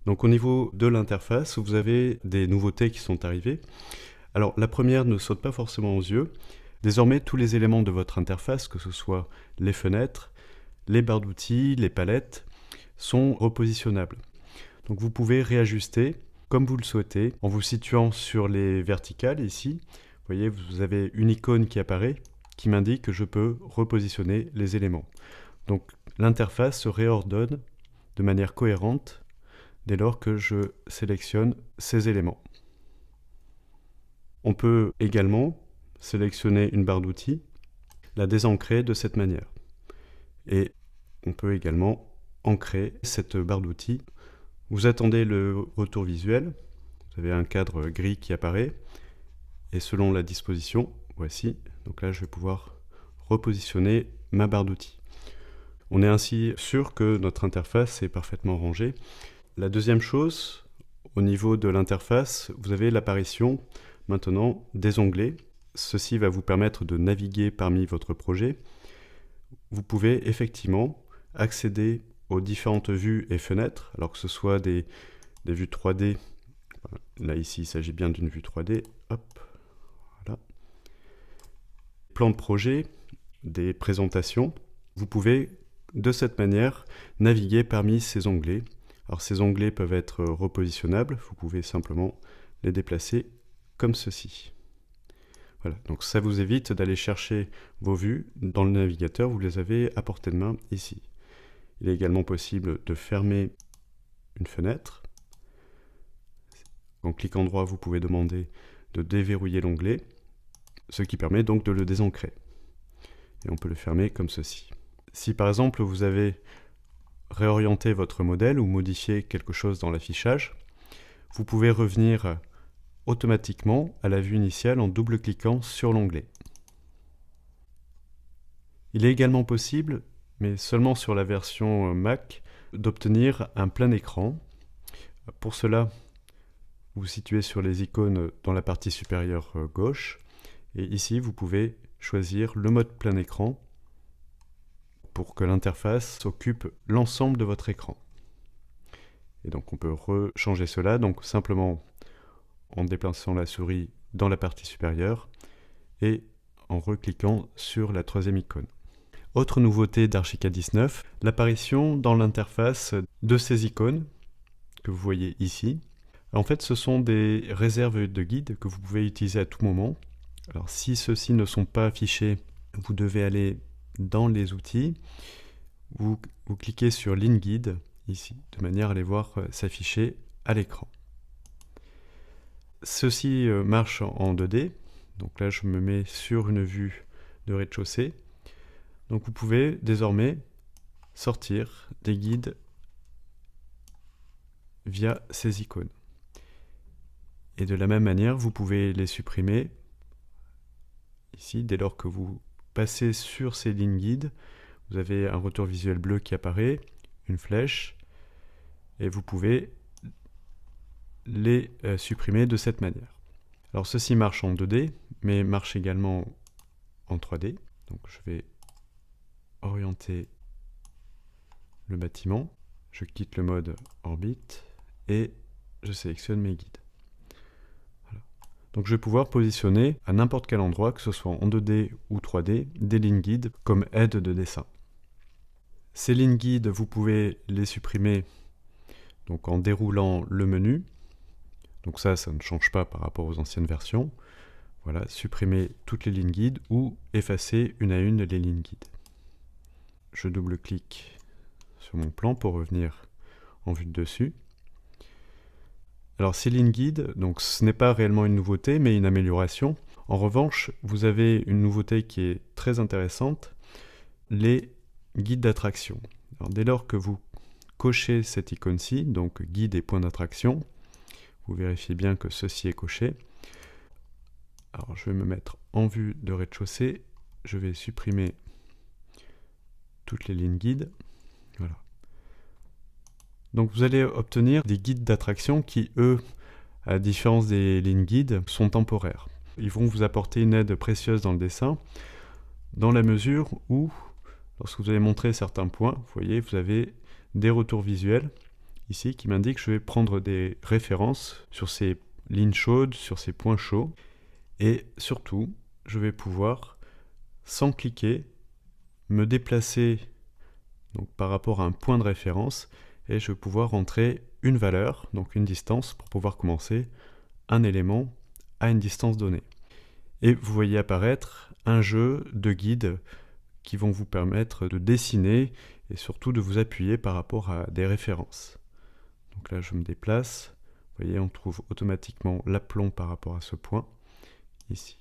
Donc au niveau de l'interface, vous avez des nouveautés qui sont arrivées. Alors la première ne saute pas forcément aux yeux. Désormais, tous les éléments de votre interface, que ce soit les fenêtres, les barres d'outils, les palettes, sont repositionnables. Donc vous pouvez réajuster comme vous le souhaitez en vous situant sur les verticales ici. Vous voyez, vous avez une icône qui apparaît qui m'indique que je peux repositionner les éléments. Donc l'interface se réordonne de manière cohérente dès lors que je sélectionne ces éléments. On peut également sélectionner une barre d'outils, la désancrer de cette manière. Et on peut également ancrer cette barre d'outils. Vous attendez le retour visuel, vous avez un cadre gris qui apparaît, et selon la disposition, voici, donc là je vais pouvoir repositionner ma barre d'outils. On est ainsi sûr que notre interface est parfaitement rangée. La deuxième chose, au niveau de l'interface, vous avez l'apparition maintenant des onglets. Ceci va vous permettre de naviguer parmi votre projet. Vous pouvez effectivement accéder aux différentes vues et fenêtres, alors que ce soit des vues 3D. Là ici, il s'agit bien d'une vue 3D. Hop, voilà. Plan de projet, des présentations. Vous pouvez de cette manière naviguer parmi ces onglets. Alors ces onglets peuvent être repositionnables, vous pouvez simplement les déplacer comme ceci. Voilà, donc ça vous évite d'aller chercher vos vues dans le navigateur, vous les avez à portée de main ici. Il est également possible de fermer une fenêtre. En cliquant droit, vous pouvez demander de déverrouiller l'onglet, ce qui permet donc de le désancrer. Et on peut le fermer comme ceci. Si par exemple vous avez réorienter votre modèle ou modifier quelque chose dans l'affichage, vous pouvez revenir automatiquement à la vue initiale en double-cliquant sur l'onglet. Il est également possible, mais seulement sur la version Mac, d'obtenir un plein écran. Pour cela, vous vous situez sur les icônes dans la partie supérieure gauche, et ici vous pouvez choisir le mode plein écran pour que l'interface occupe l'ensemble de votre écran. Et donc on peut rechanger cela, donc simplement en déplaçant la souris dans la partie supérieure et en recliquant sur la troisième icône. Autre nouveauté d'Archicad 19, l'apparition dans l'interface de ces icônes que vous voyez ici. En fait, ce sont des réserves de guides que vous pouvez utiliser à tout moment. Alors si ceux-ci ne sont pas affichés, vous devez aller dans les outils, vous cliquez sur Ligne Guide ici, de manière à les voir s'afficher à l'écran. Ceci marche en 2D, donc là je me mets sur une vue de rez-de-chaussée. Donc vous pouvez désormais sortir des guides via ces icônes. Et de la même manière, vous pouvez les supprimer ici, dès lors que vous passez sur ces lignes guides, vous avez un retour visuel bleu qui apparaît, une flèche, et vous pouvez les supprimer de cette manière. Alors ceci marche en 2D, mais marche également en 3D. Donc je vais orienter le bâtiment, je quitte le mode orbite, et je sélectionne mes guides. Voilà. Donc je vais pouvoir positionner à n'importe quel endroit, que ce soit en 2D ou 3D, des lignes guides comme aide de dessin. Ces lignes guides, vous pouvez les supprimer donc en déroulant le menu. Donc ça ne change pas par rapport aux anciennes versions. Voilà, supprimer toutes les lignes guides ou effacer une à une les lignes guides. Je double-clique sur mon plan pour revenir en vue de dessus. Alors ces lignes guides, donc ce n'est pas réellement une nouveauté, mais une amélioration. En revanche, vous avez une nouveauté qui est très intéressante, les guides d'attraction. Dès lors que vous cochez cette icône-ci, donc guide et point d'attraction, vous vérifiez bien que ceci est coché. Alors je vais me mettre en vue de rez-de-chaussée, je vais supprimer toutes les lignes guides. Voilà. Donc vous allez obtenir des guides d'attraction qui, eux, à la différence des lignes guides, sont temporaires. Ils vont vous apporter une aide précieuse dans le dessin, dans la mesure où, lorsque vous allez montrer certains points, vous voyez, vous avez des retours visuels. ici qui m'indique que je vais prendre des références sur ces lignes chaudes, sur ces points chauds, et surtout, je vais pouvoir, sans cliquer, me déplacer donc, par rapport à un point de référence, et je vais pouvoir entrer une valeur, donc une distance, pour pouvoir commencer un élément à une distance donnée. Et vous voyez apparaître un jeu de guides qui vont vous permettre de dessiner et surtout de vous appuyer par rapport à des références. Donc là, je me déplace. Vous voyez, on trouve automatiquement l'aplomb par rapport à ce point, ici.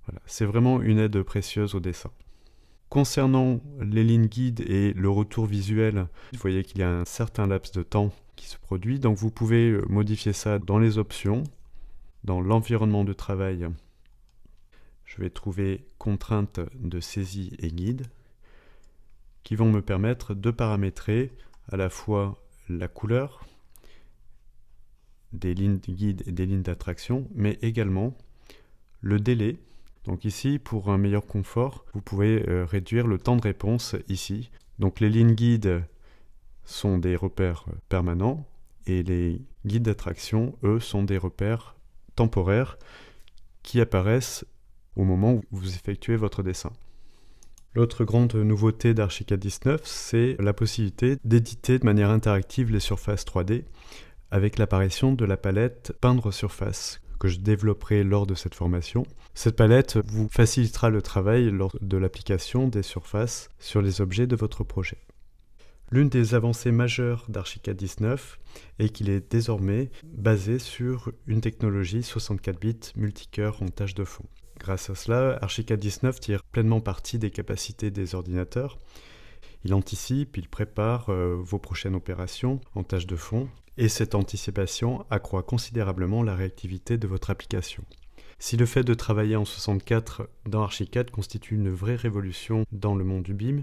Voilà, c'est vraiment une aide précieuse au dessin. Concernant les lignes guides et le retour visuel, vous voyez qu'il y a un certain laps de temps qui se produit, donc vous pouvez modifier ça dans les options, dans l'environnement de travail. Je vais trouver contraintes de saisie et guide qui vont me permettre de paramétrer à la fois la couleur des lignes de guide et des lignes d'attraction, mais également le délai. Donc ici, pour un meilleur confort, vous pouvez réduire le temps de réponse ici. Donc les lignes guides sont des repères permanents et les guides d'attraction, eux, sont des repères temporaires qui apparaissent au moment où vous effectuez votre dessin. L'autre grande nouveauté d'Archicad 19, c'est la possibilité d'éditer de manière interactive les surfaces 3D avec l'apparition de la palette Peindre surface que je développerai lors de cette formation. Cette palette vous facilitera le travail lors de l'application des surfaces sur les objets de votre projet. L'une des avancées majeures d'Archicad 19 est qu'il est désormais basé sur une technologie 64 bits multicœur en tâche de fond. Grâce à cela, Archicad 19 tire pleinement parti des capacités des ordinateurs. Il anticipe, il prépare vos prochaines opérations en tâche de fond, et cette anticipation accroît considérablement la réactivité de votre application. Si le fait de travailler en 64 dans Archicad constitue une vraie révolution dans le monde du BIM,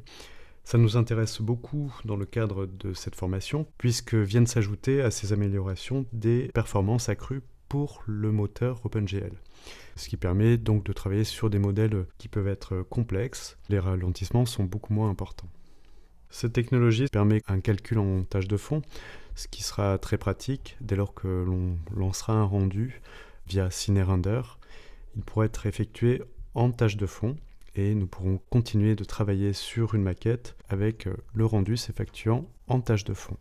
ça nous intéresse beaucoup dans le cadre de cette formation, puisque viennent s'ajouter à ces améliorations des performances accrues pour le moteur OpenGL. Ce qui permet donc de travailler sur des modèles qui peuvent être complexes. Les ralentissements sont beaucoup moins importants. Cette technologie permet un calcul en tâche de fond, ce qui sera très pratique dès lors que l'on lancera un rendu via CineRender. Il pourra être effectué en tâche de fond et nous pourrons continuer de travailler sur une maquette avec le rendu s'effectuant en tâche de fond.